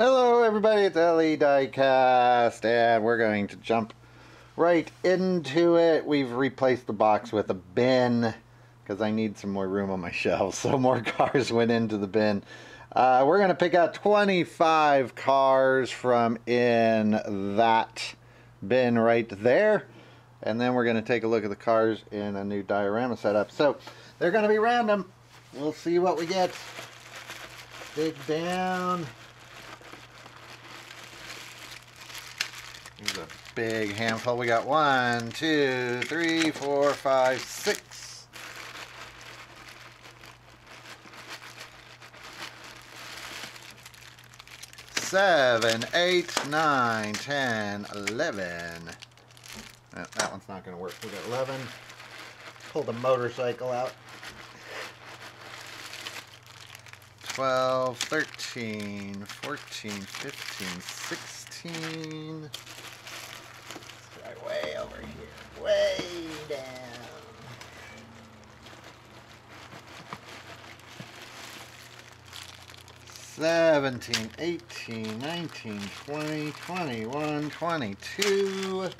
Hello everybody, it's Diecast, and we're going to jump right into it. We've replaced the box with a bin because I need some more room on my shelves, so more cars went into the bin. We're going to pick out 25 cars from in that bin right there, and then we're going to take a look at the cars in a new diorama setup. So they're going to be random. We'll see what we get. Dig down. Here's a big handful. We got 1, 2, 3, 4, 5, 6. Seven, 8, 9, 10, 11. That one's not going to work. We got 11. Pull the motorcycle out. 12, 13, 14, 15, 16. Let's try way over here. Way down. 17, 18, 19, 20, 21, 22.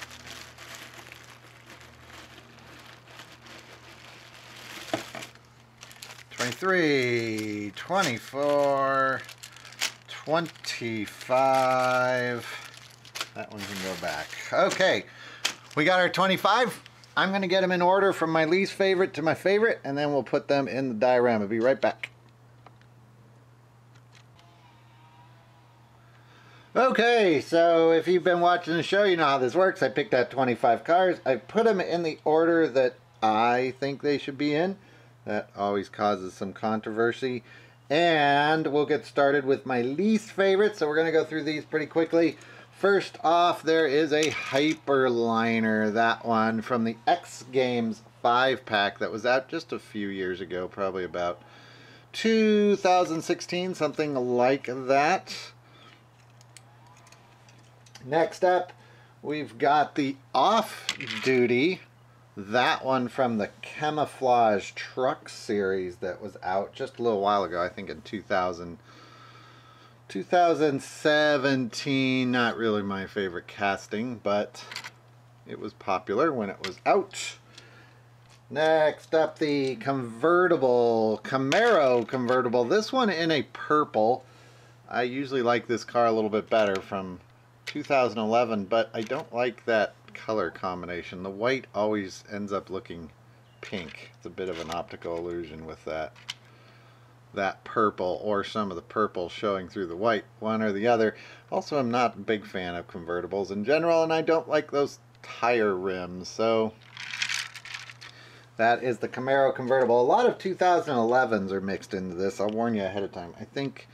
23, 24, 25. That one can go back. Okay, we got our 25. I'm going to get them in order from my least favorite to my favorite, and then we'll put them in the diorama. Be right back. Okay, so if you've been watching the show, you know how this works. I picked out 25 cars. I put them in the order that I think they should be in. That always causes some controversy. And we'll get started with my least favorite. So we're going to go through these pretty quickly. First off, there is a Hyperliner. That one from the X Games 5-pack that was out just a few years ago. Probably about 2016, something like that. Next up, we've got the Off-Duty. That one from the Camouflage Truck series that was out just a little while ago, I think in 2017. Not really my favorite casting, but it was popular when it was out. Next up, the convertible, Camaro convertible. This one in a purple. I usually like this car a little bit better, from 2011, but I don't like that color combination. The white always ends up looking pink. It's a bit of an optical illusion with that purple, or some of the purple showing through the white, one or the other. Also, I'm not a big fan of convertibles in general, and I don't like those tire rims, so that is the Camaro convertible. A lot of 2011s are mixed into this. I'll warn you ahead of time. I think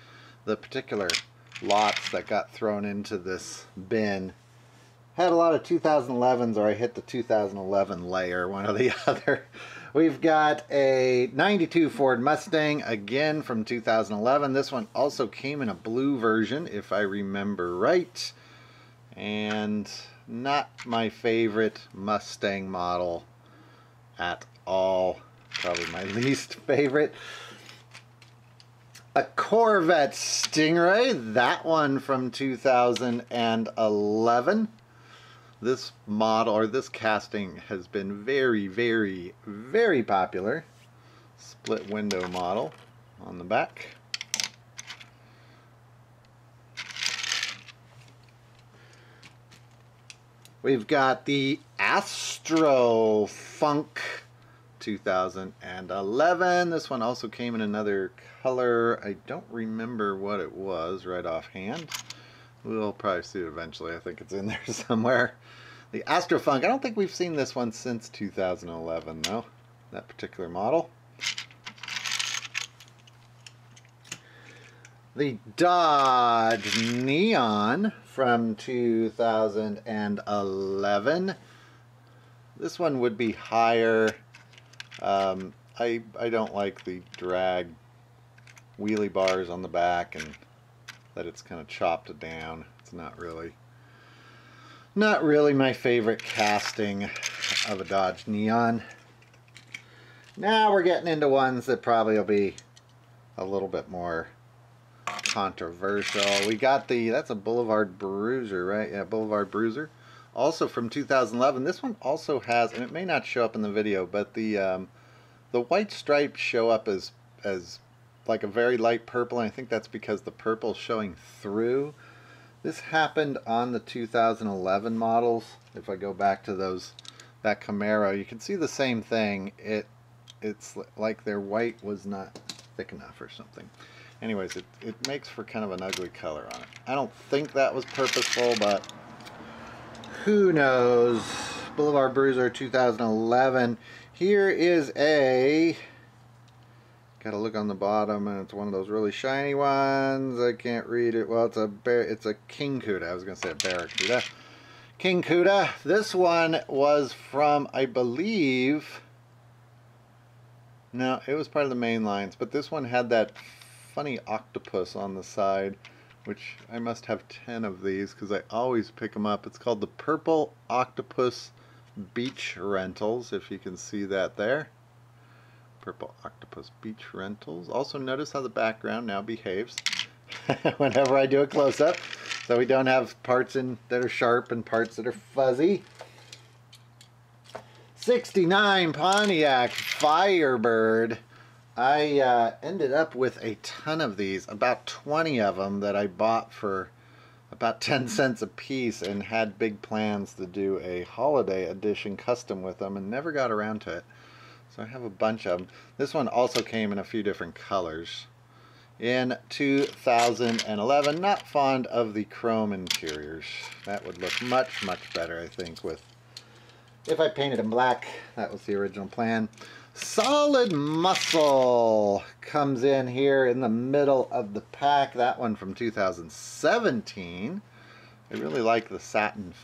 the particular lots that got thrown into this bin had a lot of 2011s, or I hit the 2011 layer, one or the other. We've got a 92 Ford Mustang, again from 2011. This one also came in a blue version, if I remember right. And not my favorite Mustang model at all. Probably my least favorite. A Corvette Stingray, that one from 2011. This model, or this casting, has been very, very, very popular. Split window model on the back. We've got the Astro Funk 2011. This one also came in another color. I don't remember what it was right offhand. We'll probably see it eventually. I think it's in there somewhere. The Astro Funk. I don't think we've seen this one since 2011, though. That particular model. The Dodge Neon from 2011. This one would be higher. I don't like the drag wheelie bars on the back, and that it's kind of chopped down. It's not really my favorite casting of a Dodge Neon. Now we're getting into ones that probably will be a little bit more controversial. We got that's a Boulevard Bruiser, right? Yeah, Boulevard Bruiser. Also from 2011. This one also has, and it may not show up in the video, but the white stripes show up as like a very light purple, and I think that's because the purple's showing through. This happened on the 2011 models. If I go back to that Camaro, you can see the same thing. It's like their white was not thick enough or something. Anyways, it makes for kind of an ugly color on it. I don't think that was purposeful, but who knows. Boulevard Bruiser 2011. Here is gotta look on the bottom, and it's one of those really shiny ones. I can't read it. Well, it's a King Cuda. I was gonna say a Barracuda. King Cuda. This one was from, I believe, no, it was part of the main lines, but this one had that funny octopus on the side, which I must have 10 of these because I always pick them up. It's called the Purple Octopus Beach Rentals, if you can see that there. Purple Octopus Beach Rentals. Also notice how the background now behaves whenever I do a close-up, so we don't have parts that are sharp and parts that are fuzzy. 69 Pontiac Firebird. I ended up with a ton of these, about 20 of them that I bought for about 10 cents a piece, and had big plans to do a holiday edition custom with them and never got around to it. So I have a bunch of them. This one also came in a few different colors. In 2011, not fond of the chrome interiors. That would look much, much better, I think, if I painted them black. That was the original plan. Solid Muscle comes in here in the middle of the pack. That one from 2017. I really like the satin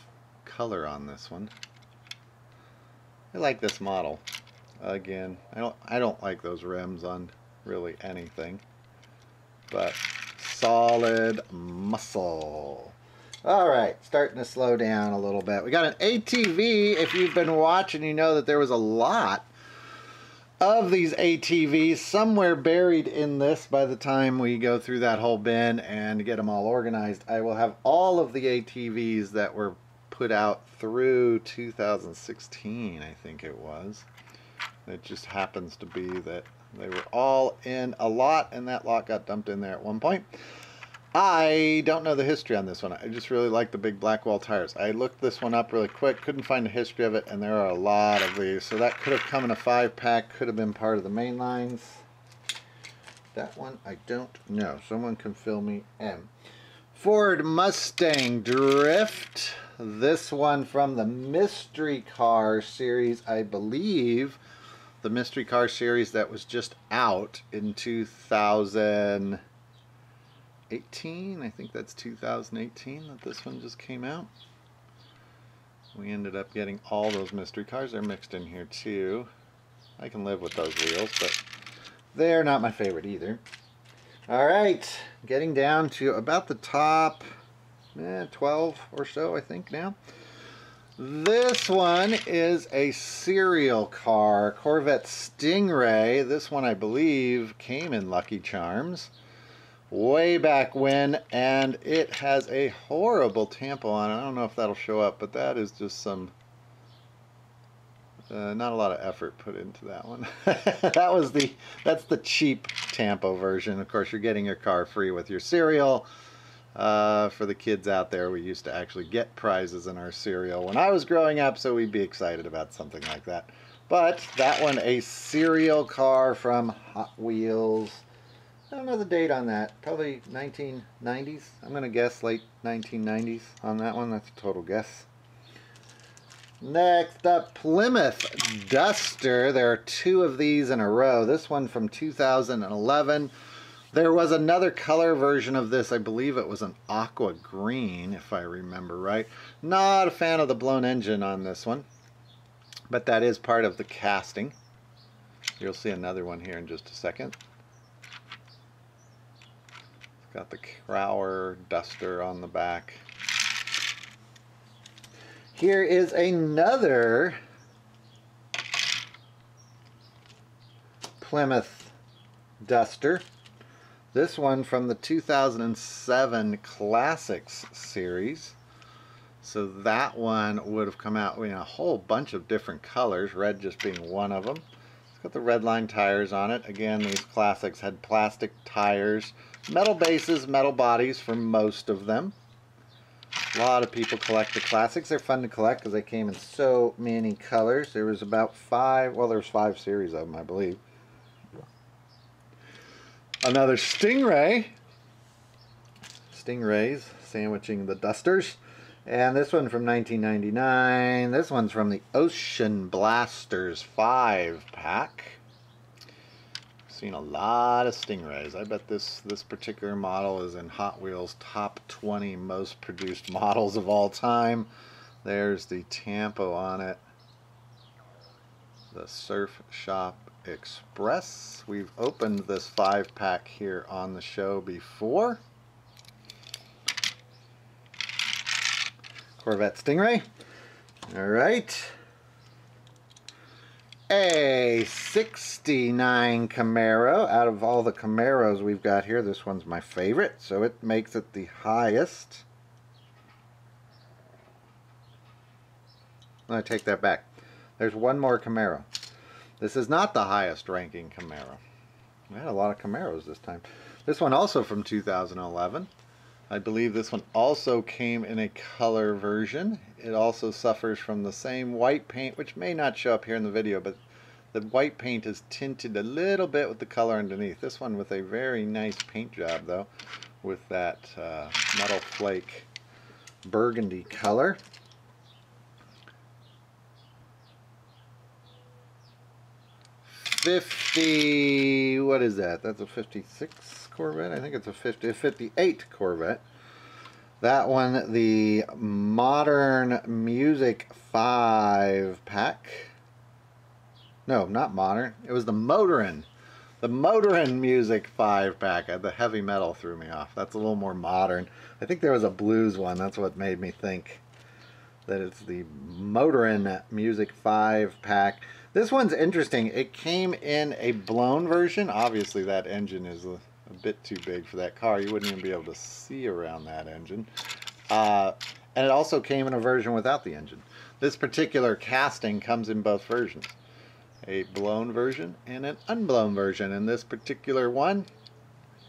color on this one. I like this model. Again, I don't like those rims on really anything. But Solid Muscle. Alright, starting to slow down a little bit. We got an ATV. If you've been watching, you know that there was a lot of these ATVs somewhere buried in this. By the time we go through that whole bin and get them all organized, I will have all of the ATVs that were put out through 2016, I think it was. It just happens to be that they were all in a lot, and that lot got dumped in there at one point. I don't know the history on this one. I just really like the big black wall tires. I looked this one up really quick, couldn't find the history of it, and there are a lot of these. So that could have come in a 5-pack, could have been part of the main lines. That one, I don't know. Someone can fill me in. Ford Mustang Drift. This one from the Mystery Car series, I believe. The Mystery Car series that was just out in 2018. I think that's 2018 that this one just came out. We ended up getting all those mystery cars. They're mixed in here too. I can live with those wheels, but they're not my favorite either. Alright, getting down to about the top 12 or so, I think now. This one is a serial car, Corvette Stingray. This one, I believe, came in Lucky Charms way back when, and it has a horrible tampo on it. I don't know if that'll show up, but that is just some not a lot of effort put into that one. That's the cheap tampo version. Of course, you're getting your car free with your cereal. For the kids out there, we used to actually get prizes in our cereal when I was growing up, so we'd be excited about something like that. But that one, a serial car from Hot Wheels. I don't know the date on that. Probably 1990s. I'm going to guess late 1990s on that one. That's a total guess. Next up, Plymouth Duster. There are 2 of these in a row. This one from 2011. There was another color version of this. I believe it was an aqua green, if I remember right. Not a fan of the blown engine on this one, but that is part of the casting. You'll see another one here in just a second. It's got the Crower Duster on the back. Here is another Plymouth Duster. This one from the 2007 Classics series. So that one would have come out in a whole bunch of different colors, red just being one of them. It's got the red line tires on it. Again, these Classics had plastic tires, metal bases, metal bodies for most of them. A lot of people collect the Classics. They're fun to collect because they came in so many colors. There was about 5, well, there's 5 series of them, I believe. Another Stingray. Stingrays sandwiching the Dusters. And this one from 1999. This one's from the Ocean Blasters 5-pack. Seen a lot of Stingrays. I bet this particular model is in Hot Wheels top 20 most produced models of all time. There's the Tampo on it. The Surf Shop Express. We've opened this 5-pack here on the show before. Corvette Stingray. Alright. A 69 Camaro. Out of all the Camaros we've got here, this one's my favorite, so it makes it the highest. I take that back. There's one more Camaro. This is not the highest ranking Camaro. We had a lot of Camaros this time. This one also from 2011. I believe this one also came in a color version. It also suffers from the same white paint, which may not show up here in the video, but the white paint is tinted a little bit with the color underneath. This one with a very nice paint job, though, with that metal flake burgundy color. What is that? That's a 56 Corvette? I think it's a 58 Corvette. That one, the Modern Music 5-pack. No, not Modern. It was the Motorin. The Motorin Music 5-pack. The heavy metal threw me off. That's a little more modern. I think there was a blues one. That's what made me think that it's the Motorin Music 5-pack. This one's interesting. It came in a blown version. Obviously that engine is a bit too big for that car. You wouldn't even be able to see around that engine. And it also came in a version without the engine. This particular casting comes in both versions. A blown version and an unblown version. And this particular one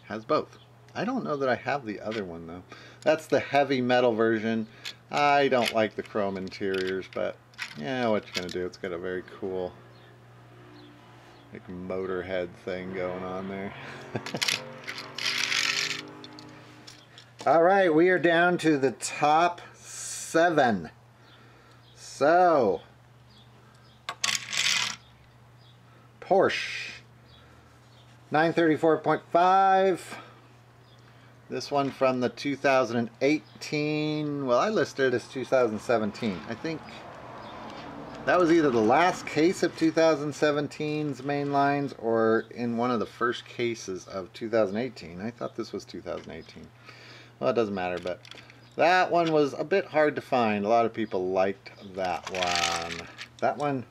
has both. I don't know that I have the other one though. That's the heavy metal version. I don't like the chrome interiors, but yeah, what you gonna do? It's got a very cool like motorhead thing going on there. Alright, we are down to the top 7. So Porsche 934.5. This one from the 2018, well, I listed it as 2017. I think that was either the last case of 2017's main lines or in one of the first cases of 2018. I thought this was 2018. Well, it doesn't matter, but that one was a bit hard to find. A lot of people liked that one. That one,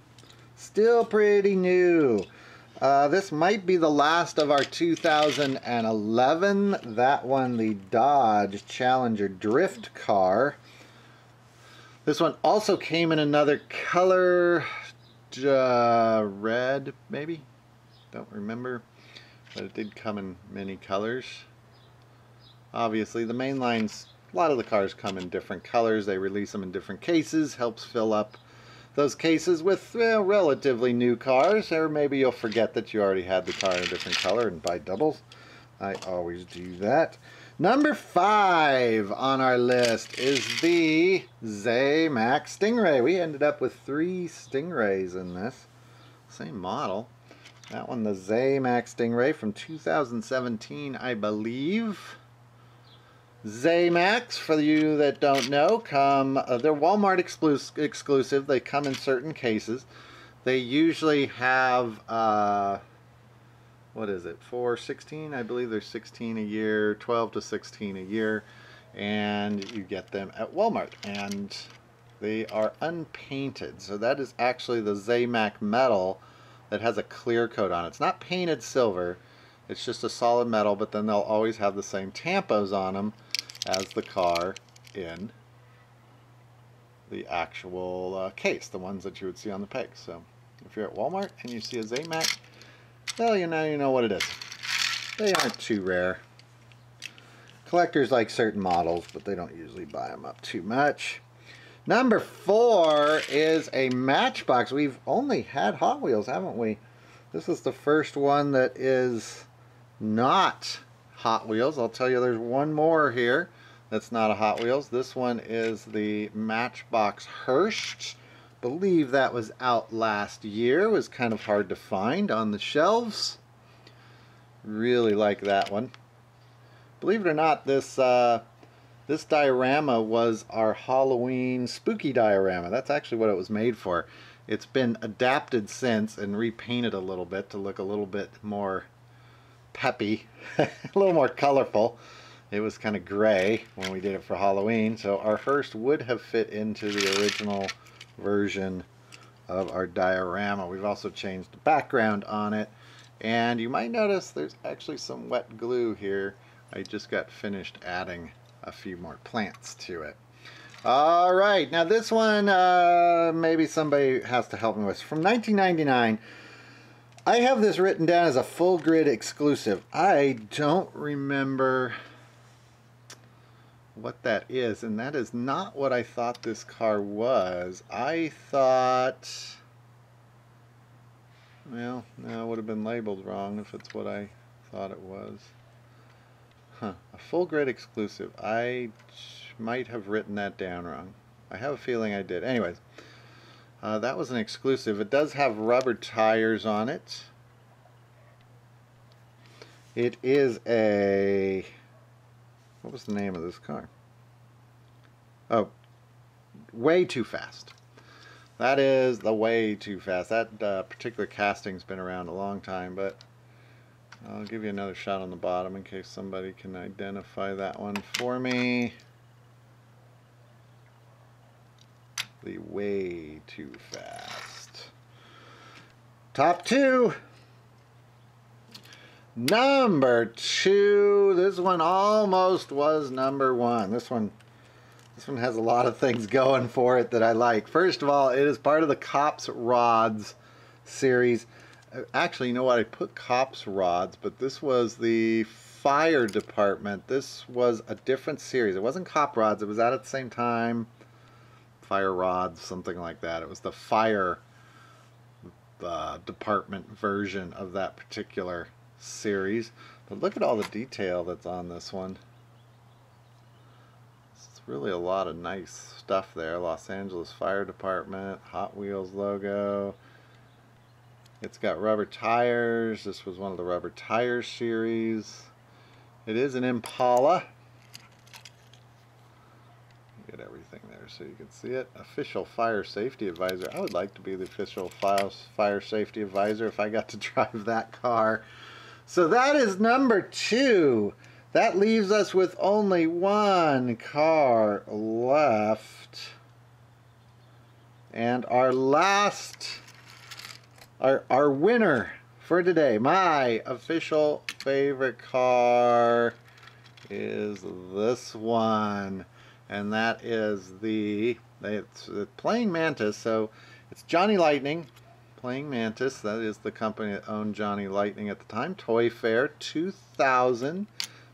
still pretty new. This might be the last of our 2011. That one, the Dodge Challenger Drift car. This one also came in another color, red maybe? Don't remember. But it did come in many colors. Obviously, the main lines, a lot of the cars come in different colors. They release them in different cases, helps fill up those cases with relatively new cars, or maybe you'll forget that you already had the car in a different color and buy doubles. I always do that. Number 5 on our list is the Zamac Stingray. We ended up with 3 Stingrays in this. Same model. That one, the Zamac Stingray from 2017, I believe. Zamacs, for you that don't know, they're Walmart exclusive. They come in certain cases. They usually have, what is it, 416? I believe there's 16 a year, 12 to 16 a year, and you get them at Walmart. And they are unpainted. So that is actually the Zamac metal that has a clear coat on it. It's not painted silver. It's just a solid metal, but then they'll always have the same tampos on them as the car in the actual case, the ones that you would see on the pegs. So if you're at Walmart and you see a Zamac, well, you know what it is. They aren't too rare. Collectors like certain models, but they don't usually buy them up too much. Number 4 is a Matchbox. We've only had Hot Wheels, haven't we? This is the first one that is not Hot Wheels. I'll tell you there's one more here that's not a Hot Wheels. This one is the Matchbox Hearst. Believe that was out last year. It was kind of hard to find on the shelves. Really like that one. Believe it or not, this diorama was our Halloween spooky diorama. That's actually what it was made for. It's been adapted since and repainted a little bit to look a little bit more peppy, a little more colorful. It was kind of gray when we did it for Halloween, so our Hearst would have fit into the original version of our diorama. We've also changed the background on it, and you might notice there's actually some wet glue here. I just got finished adding a few more plants to it. All right, now this one maybe somebody has to help me with. From 1999, I have this written down as a full grid exclusive. I don't remember what that is, and that is not what I thought this car was. I thought, well, no, it would have been labeled wrong if it's what I thought it was. Huh, a full grid exclusive. I might have written that down wrong. I have a feeling I did. Anyways, that was an exclusive. It does have rubber tires on it. It is a, what was the name of this car? Oh, Way Too Fast. That is the Way Too Fast. That particular casting's been around a long time, but I'll give you another shot on the bottom in case somebody can identify that one for me. The Way Too Fast. Top 2. Number 2. This one almost was number 1. This one has a lot of things going for it that I like. First of all, it is part of the Cops Rods series. Actually, you know what? I put Cops Rods, but this was the fire department. This was a different series. It wasn't Cop Rods. It was out at the same time. Fire Rods, something like that. It was the fire department version of that particular series. But look at all the detail that's on this one. It's really a lot of nice stuff there. Los Angeles Fire Department, Hot Wheels logo. It's got rubber tires. This was one of the rubber tire series. It is an Impala. Get everything there so you can see it. Official Fire Safety Advisor. I would like to be the official Fire Safety Advisor if I got to drive that car. So that is number 2. That leaves us with only one car left. And our last, our winner for today, my official favorite car, is this one. And that is it's the Playing Mantis. So it's Johnny Lightning, Playing Mantis. That is the company that owned Johnny Lightning at the time. Toy Fair 2000.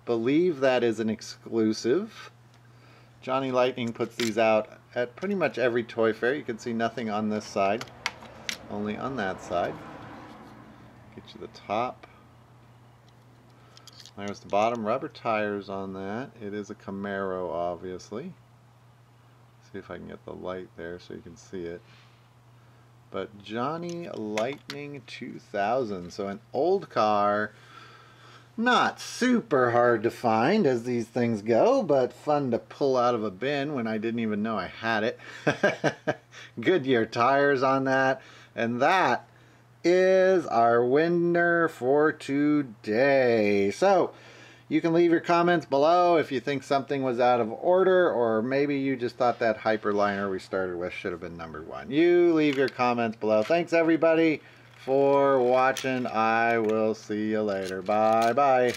Believe that is an exclusive. Johnny Lightning puts these out at pretty much every toy fair. You can see nothing on this side, only on that side. Get you the top. There's the bottom, rubber tires on that. It is a Camaro, obviously. See if I can get the light there so you can see it. But Johnny Lightning 2000, so an old car, not super hard to find as these things go, but fun to pull out of a bin when I didn't even know I had it. Goodyear tires on that, and that is our winner for today. So you can leave your comments below if you think something was out of order, or maybe you just thought that Hyperliner we started with should have been number 1. You leave your comments below. Thanks everybody for watching. I will see you later. Bye bye.